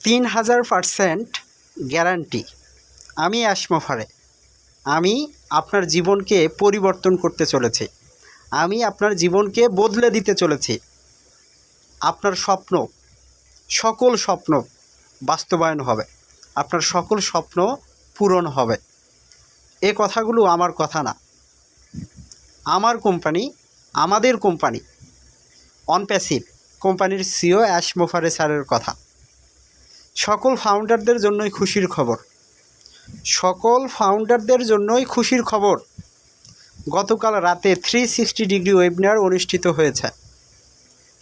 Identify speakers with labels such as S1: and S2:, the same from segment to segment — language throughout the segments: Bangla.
S1: 3000% গ্যারান্টি। আমি অ্যাশমোফারে আমি আপনার জীবনকে পরিবর্তন করতে চলেছি। আমি আপনার জীবনকে বদলে দিতে চলেছি। আপনার স্বপ্ন, সকল স্বপ্ন বাস্তবায়ন হবে। আপনার সকল স্বপ্ন পূরণ হবে। এ কথাগুলো আমার কথা না, আমার কোম্পানি, আমাদের কোম্পানি অনপ্যাসিভ কোম্পানির সিও অ্যাশমোফারে স্যারের কথা। সকল ফাউন্ডারদের জন্যই খুশির খবর, সকল ফাউন্ডারদের জন্যই খুশির খবর। গতকাল রাতে 360 ডিগ্রি ওয়েবিনার অনুষ্ঠিত হয়েছে।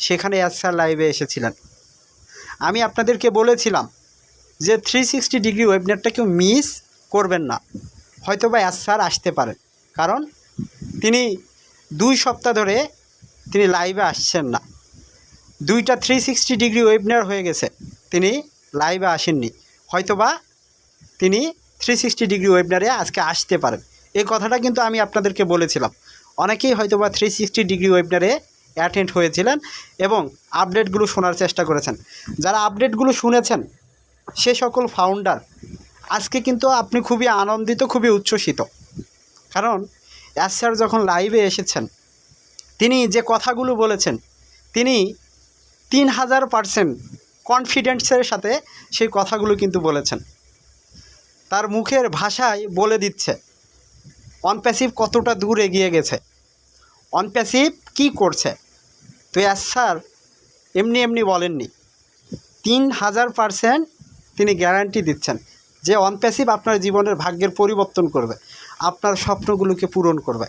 S1: সেখানে স্যার লাইভে এসেছিলেন। আমি আপনাদেরকে বলেছিলাম যে 360 ডিগ্রি ওয়েবিনারটা কেউ মিস করবেন না। হয়তো বা স্যার আসতে পারেন, কারণ তিনি 2 সপ্তাহ ধরে তিনি লাইভে আসছেন না। 2টা 360 ডিগ্রি ওয়েবিনার হয়ে গেছে, তিনি লাইভে আসেননি। হয়তোবা তিনি 360 ডিগ্রি ওয়েবিনারে আজকে আসতে পারেন। এই কথাটা কিন্তু আমি আপনাদেরকে বলেছিলাম। অনেকেই হয়তোবা 360 ডিগ্রি ওয়েবিনারে অ্যাটেন্ড হয়েছিলেন এবং আপডেটগুলো শোনার চেষ্টা করেছেন। যারা আপডেটগুলো শুনেছেন সে সকল ফাউন্ডার আজকে কিন্তু আপনি খুবই আনন্দিত, খুবই উচ্ছ্বসিত। কারণ স্যার যখন লাইভে এসেছেন, তিনি যে কথাগুলো বলেছেন, তিনি 3000% কনফিডেন্সের সাথে সেই কথাগুলো কিন্তু বলেছেন। তার মুখের ভাষায় বলে দিচ্ছে অনপ্যাসিভ কতটা দূর এগিয়ে গেছে, অনপ্যাসিভ কি করছে। তো স্যার এমনি এমনি বলেননি, 3000% তিনি গ্যারান্টি দিচ্ছেন যে অনপ্যাসিভ আপনার জীবনের ভাগ্যের পরিবর্তন করবে, আপনার স্বপ্নগুলোকে পূরণ করবে।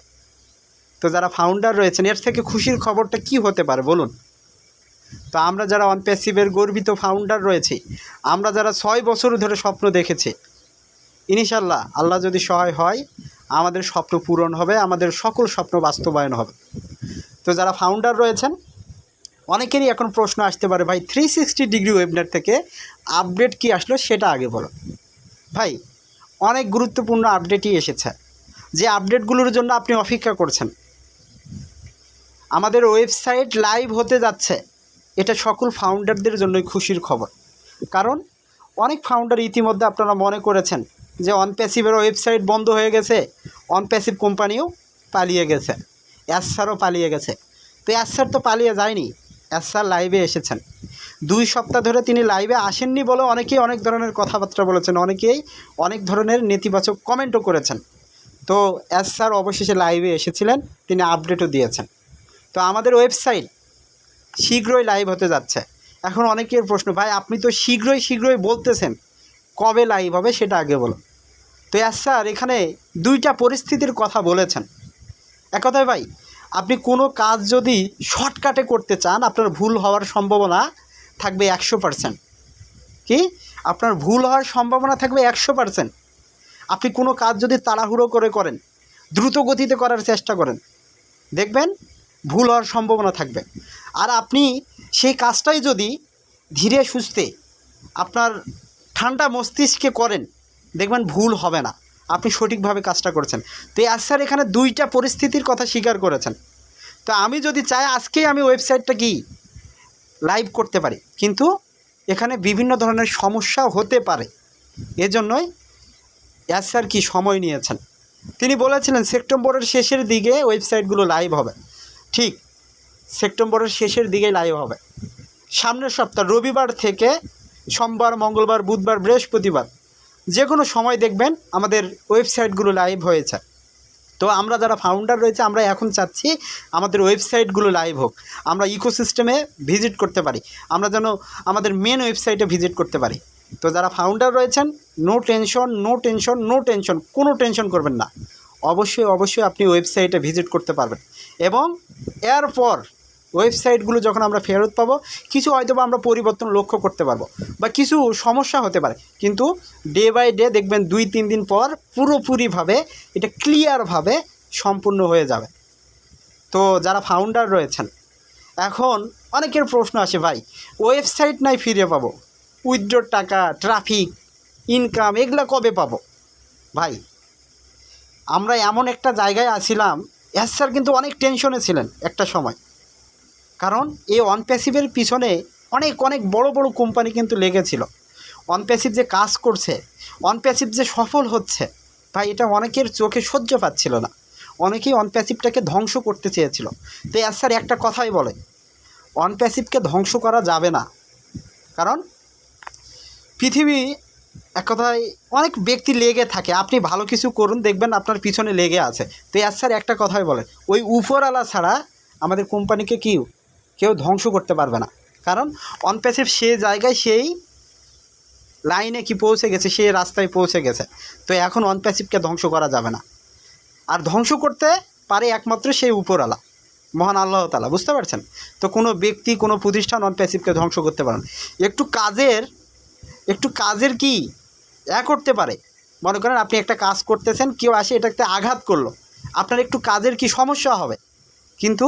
S1: তো যারা ফাউন্ডার রয়েছেন, এর থেকে খুশির খবরটা কি হতে পারে বলুন? তো আমরা যারা অনপ্যাসিভের গর্বিত ফাউন্ডার রয়েছি, আমরা যারা 6 বছর ধরে স্বপ্ন দেখেছি, ইনশাল্লাহ আল্লাহ যদি সহায় হয় আমাদের স্বপ্ন পূরণ হবে, আমাদের সকল স্বপ্ন বাস্তবায়ন হবে। তো যারা ফাউন্ডার রয়েছেন, অনেকেরই এখন প্রশ্ন আসতে পারে, ভাই 360 ডিগ্রি ওয়েবিনার থেকে আপডেট কি আসলো সেটা আগে বলো। ভাই অনেক গুরুত্বপূর্ণ আপডেটই এসেছে, যে আপডেটগুলোর জন্য আপনি অপেক্ষা করছেন। আমাদের ওয়েবসাইট লাইভ হতে যাচ্ছে, এটা সকল ফাউন্ডারদের জন্যই খুশির খবর। কারণ অনেক ফাউন্ডার ইতিমধ্যে আপনারা মনে করেছেন যে অনপ্যাসিভের ওয়েবসাইট বন্ধ হয়ে গেছে, অনপ্যাসিভ কোম্পানিও পালিয়ে গেছে, স্যারও পালিয়ে গেছে। তো স্যার তো পালিয়ে যায়নি, স্যার লাইভে এসেছেন। 2 সপ্তাহ ধরে তিনি লাইভে আসেননি বলে অনেকেই অনেক ধরনের কথাবার্তা বলেছেন, অনেকেই অনেক ধরনের নেতিবাচক কমেন্টও করেছেন। তো স্যার অবশেষে লাইভে এসেছিলেন, তিনি আপডেটও দিয়েছেন। তো আমাদের ওয়েবসাইট শীঘ্রই লাইভ হতে যাচ্ছে। এখন অনেকের প্রশ্ন, ভাই আপনি তো শীঘ্রই বলতেছেন, কবে লাইভ হবে সেটা আগে বলো। তো স্যার এখানে 2টা পরিস্থিতির কথা বলেছেন। এক কথায় ভাই, আপনি কোনো কাজ যদি শর্টকাটে করতে চান, আপনার ভুল হওয়ার সম্ভাবনা থাকবে 100%। কি? আপনার ভুল হওয়ার সম্ভাবনা থাকবে 100%। আপনি কোনো কাজ যদি তাড়াহুড়ো করে করেন, দ্রুত গতিতে করার চেষ্টা করেন, দেখবেন ভুল হওয়ার সম্ভাবনা থাকবে। আর আপনি সেই কাজটাই যদি ধীরে সুস্থে আপনার ঠান্ডা মস্তিষ্কে করেন, দেখবেন ভুল হবে না, আপনি সঠিকভাবে কাজটা করছেন। তো স্যার এখানে 2টা পরিস্থিতির কথা স্বীকার করেছেন। তো আমি যদি চাই আজকেই আমি ওয়েবসাইটটা কি লাইভ করতে পারি, কিন্তু এখানে বিভিন্ন ধরনের সমস্যা হতে পারে। এজন্যই স্যার কি সময় নিয়েছেন। তিনি বলেছিলেন সেপ্টেম্বরের শেষের দিকে ওয়েবসাইটগুলো লাইভ হবে। ঠিক সেপ্টেম্বরের শেষের দিকে লাইভ হবে। সামনের সপ্তাহ রবিবার থেকে সোমবার, মঙ্গলবার, বুধবার, বৃহস্পতিবার যে কোনো সময় দেখবেন আমাদের ওয়েবসাইটগুলো লাইভ হয়েছে। তো আমরা যারা ফাউন্ডার রয়েছে, আমরা এখন চাচ্ছি আমাদের ওয়েবসাইটগুলো লাইভ হোক, আমরা ইকোসিস্টেমে ভিজিট করতে পারি, আমরা যেন আমাদের মেন ওয়েবসাইটে ভিজিট করতে পারি। তো যারা ফাউন্ডার রয়েছেন, নো টেনশন, কোনো টেনশন করবেন না। অবশ্যই আপনি ওয়েবসাইটে ভিজিট করতে পারবেন। এবং এরপর ওয়েবসাইটগুলো যখন আমরা ফেরত পাবো, কিছু হয়তো বা আমরা পরিবর্তন লক্ষ্য করতে পারবো, বা কিছু সমস্যা হতে পারে, কিন্তু ডে বাই ডে দেখবেন 2-3 দিন পর পুরোপুরিভাবে এটা ক্লিয়ারভাবে সম্পূর্ণ হয়ে যাবে। তো যারা ফাউন্ডার রয়েছেন, এখন অনেকের প্রশ্ন আসে, ভাই ওয়েবসাইট নাই ফিরে পাবো, উইথড্রর টাকা, ট্রাফিক, ইনকাম এগুলো কবে পাবো? ভাই আমরা এমন একটা জায়গায় আছিলাম, স্যার কিন্তু অনেক টেনশনে ছিলেন একটা সময়। কারণ এই অনপ্যাসিভের পিছনে অনেক বড় কোম্পানি কিন্তু লেগেছিল। অন প্যাসিভ যে কাজ করছে, অন প্যাসিভ যে সফল হচ্ছে, ভাই এটা অনেকের চোখে সহ্য পাচ্ছিল না। অনেকেই অন প্যাসিভটাকে ধ্বংস করতে চেয়েছিল। তো স্যার একটা কথাই বলে, অন প্যাসিভকে ধ্বংস করা যাবে না। কারণ পৃথিবী এক কথায় অনেক ব্যক্তি লেগে থাকে, আপনি ভালো কিছু করুন দেখবেন আপনার পিছনে লেগে আছে। তো স্যার একটা কথাই বলে, ওই উপরওয়ালা ছাড়া আমাদের কোম্পানিকে কেউ ধ্বংস করতে পারবে না। কারণ অন প্যাসিভ সে জায়গায় সেই লাইনে পৌঁছে গেছে, সেই রাস্তায় পৌঁছে গেছে। তো এখন অন প্যাসিভকে ধ্বংস করা যাবে না। আর ধ্বংস করতে পারে একমাত্র সেই উপরওয়ালা, মহান আল্লাহ তাআলা, বুঝতে পারছেন? তো কোনো ব্যক্তি কোনো প্রতিষ্ঠান অন প্যাসিভকে ধ্বংস করতে পারে না। একটু কাজের কি করতে পারে, মনে করেন আপনি একটা কাজ করতেছেন, কেউ আসে এটাতে আঘাত করলো, আপনার একটু কাজের কি সমস্যা হবে, কিন্তু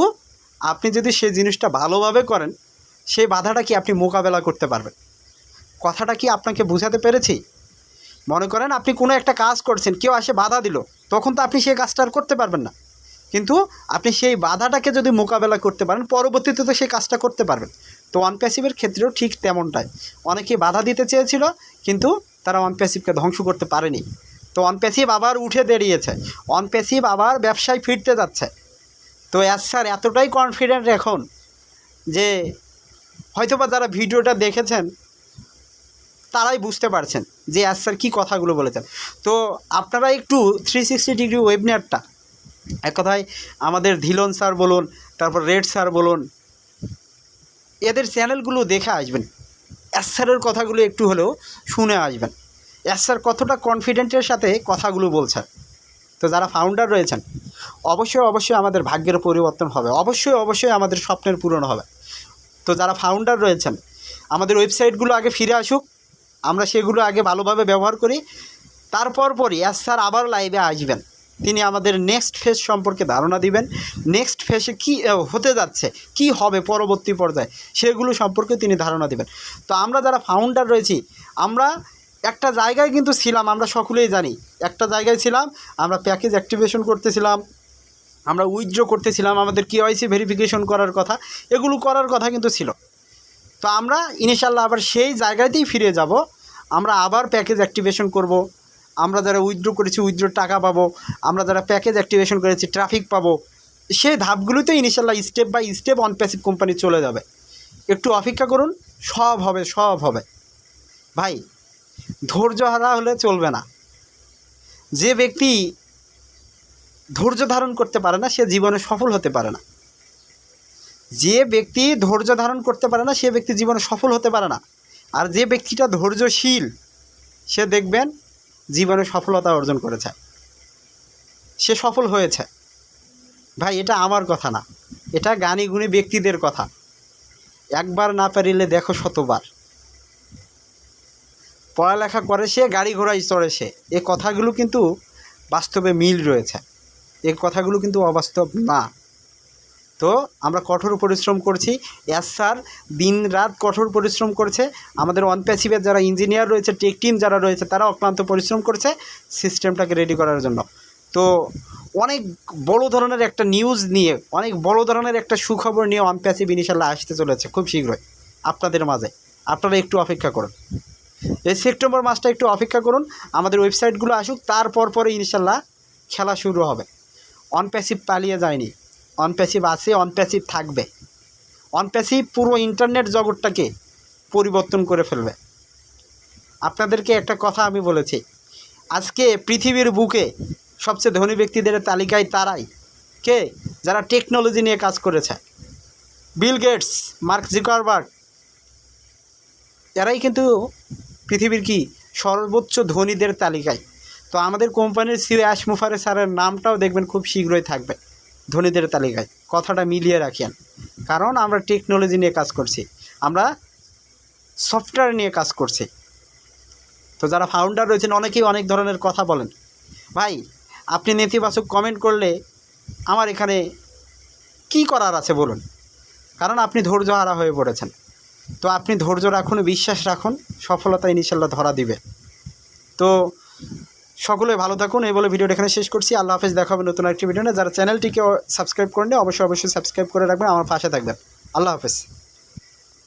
S1: আপনি যদি সেই জিনিসটা ভালোভাবে করেন, সেই বাধাটা আপনি মোকাবেলা করতে পারবেন। কথাটা আপনাকে বোঝাতে পেরেছি? মনে করেন আপনি কোনো একটা কাজ করছেন, কেউ আসে বাধা দিল, তখন তো আপনি সেই কাজটা আর করতে পারবেন না, কিন্তু আপনি সেই বাধাটাকে যদি মোকাবেলা করতে পারেন, পরবর্তীতে তো সেই কাজটা করতে পারবেন। তো অন প্যাসিভের ক্ষেত্রেও ঠিক তেমনটাই, অনেকেই বাধা দিতে চেয়েছিল, কিন্তু তারা অন প্যাসিভকে ধ্বংস করতে পারেনি। তো অন প্যাসিভ আবার উঠে দাঁড়িয়েছে, অন প্যাসিভ আবার ব্যবসায় ফিরতে যাচ্ছে। তো স্যার এতটাই কনফিডেন্ট এখন যে হয়তোবা যারা ভিডিওটা দেখেছেন তারাই বুঝতে পারছেন যে স্যার কী কথাগুলো বলেছেন। তো আপনারা একটু 360 ডিগ্রি ওয়েবিনারটা, এক কথায় আমাদের ধিলন স্যার বলুন, তারপর রেড স্যার বলুন, এদের চ্যানেলগুলো দেখে আসবেন, স্যারের কথাগুলো একটু হলেও শুনে আসবেন, স্যার কতটা কনফিডেন্টের সাথে কথাগুলো বলছেন। তো যারা ফাউন্ডার রয়েছেন, অবশ্যই আমাদের ভাগ্যের পরিবর্তন হবে, অবশ্যই আমাদের স্বপ্নের পূরণ হবে। তো যারা ফাউন্ডার রয়েছেন, আমাদের ওয়েবসাইটগুলো আগে ফিরে আসুক, আমরা সেগুলো আগে ভালোভাবে ব্যবহার করি, তারপরই স্যার আবার লাইভে আসবেন, তিনি আমাদের নেক্সট ফেজ সম্পর্কে ধারণা দিবেন, নেক্সট ফেজে কী হতে যাচ্ছে, কি হবে পরবর্তী পর্যায়ে, সেগুলো সম্পর্কে তিনি ধারণা দিবেন। তো আমরা যারা ফাউন্ডার রয়েছি, আমরা একটা জায়গায় কিন্তু ছিলাম, আমরা সকলেই জানি একটা জায়গায় ছিলাম, আমরা প্যাকেজ অ্যাক্টিভেশন করতেছিলাম, আমরা উইথড্র করতেছিলাম, আমাদের কেওয়াইসি ভেরিফিকেশন করার কথা, এগুলো করার কথা কিন্তু ছিল। তো আমরা ইনশাআল্লাহ আবার সেই জায়গাতেই ফিরে যাব, আমরা আবার প্যাকেজ অ্যাক্টিভেশন করব, আমরা যারা উইথড্র করেছি উইথড্রোর টাকা পাবো, আমরা যারা প্যাকেজ অ্যাক্টিভেশন করেছি ট্রাফিক পাবো, সেই ধাপগুলোতে ইনশাআল্লাহ step by step on passive company চলে যাবে। একটু অপেক্ষা করুন, সব হবে ভাই। ধৈর্য হারা হলে চলবে না। যে ব্যক্তি ধৈর্য ধারণ করতে পারে না, সে জীবনে সফল হতে পারে না। যে ব্যক্তি ধৈর্য ধারণ করতে পারে না, সে ব্যক্তি জীবনে সফল হতে পারে না। আর যে ব্যক্তিটা ধৈর্যশীল, সে দেখবেন জীবনে সফলতা অর্জন করেছে, সে সফল হয়েছে। ভাই এটা আমার কথা না, এটা জ্ঞানী গুণী ব্যক্তিদের কথা। একবার না পারিলে দেখো শতবার। পড়ালেখা করে সে, গাড়ি ঘোড়ায় চড়ে সে, এই কথাগুলো কিন্তু বাস্তবে মিল রয়েছে, এই কথাগুলো কিন্তু অবাস্তব না। তো আমরা কঠোর পরিশ্রম করছি, স্যার দিন রাত কঠোর পরিশ্রম করছে, আমাদের অন প্যাসিভের যারা ইঞ্জিনিয়ার রয়েছে, টেক টিম যারা রয়েছে, তারা অক্লান্ত পরিশ্রম করছে সিস্টেমটাকে রেডি করার জন্য। তো অনেক বড় ধরনের একটা নিউজ নিয়ে, অনেক বড় ধরনের একটা সুখবর নিয়ে অন প্যাসিভ ইনশাআল্লাহ আসতে চলেছে খুব শীঘ্রই আপনাদের মাঝে। আপনারা একটু অপেক্ষা করুন, এই সেপ্টেম্বর মাসটা একটু অপেক্ষা করুন, আমাদের ওয়েবসাইটগুলো আসুক, তারপরে ইনশাআল্লাহ খেলা শুরু হবে। অন প্যাসিভ পালিয়ে যায়নি, অন প্যাসিভ আছে, অন প্যাসিভ থাকবে। অন প্যাসিভ পুরো ইন্টারনেট জগৎটাকে পরিবর্তন করে ফেলবে। আপনাদেরকে একটা কথা আমি বলেছি, আজকে পৃথিবীর বুকে সবচেয়ে ধনী ব্যক্তিদের তালিকায় তারাই কে, যারা টেকনোলজি নিয়ে কাজ করেছে। বিল গেটস, মার্ক জুকারবার্গ, এরাই কিন্তু পৃথিবীর সর্বোচ্চ ধনীদের তালিকায়। তো আমাদের কোম্পানির সিও অ্যাশ মুফারে স্যারের নামটাও দেখবেন খুব শীঘ্রই থাকবে ধনীদের তালিকায়। কথাটা মিলিয়ে রাখেন, কারণ আমরা টেকনোলজি নিয়ে কাজ করছি, আমরা সফটওয়্যার নিয়ে কাজ করছি। তো যারা ফাউন্ডার রয়েছেন অনেকেই অনেক ধরনের কথা বলেন, ভাই আপনি নেতিবাচক কমেন্ট করলে আমার এখানে কি করার আছে বলুন, কারণ আপনি ধৈর্য হারা হয়ে পড়েছেন। তো আপনি ধৈর্য রাখুন, বিশ্বাস রাখুন, সফলতা ইনশাআল্লাহ ধরা দিবে। তো সকলে ভালো থাকুন, এই বলে ভিডিওটা এখানে শেষ করছি। আল্লাহ হাফেজ, দেখা হবে নতুন একটি ভিডিও। যারা চ্যানেলটিকে সাবস্ক্রাইব করেন অবশ্যই সাবস্ক্রাইব করে রাখবেন, আমার পাশে থাকবেন। আল্লাহ হাফেজ।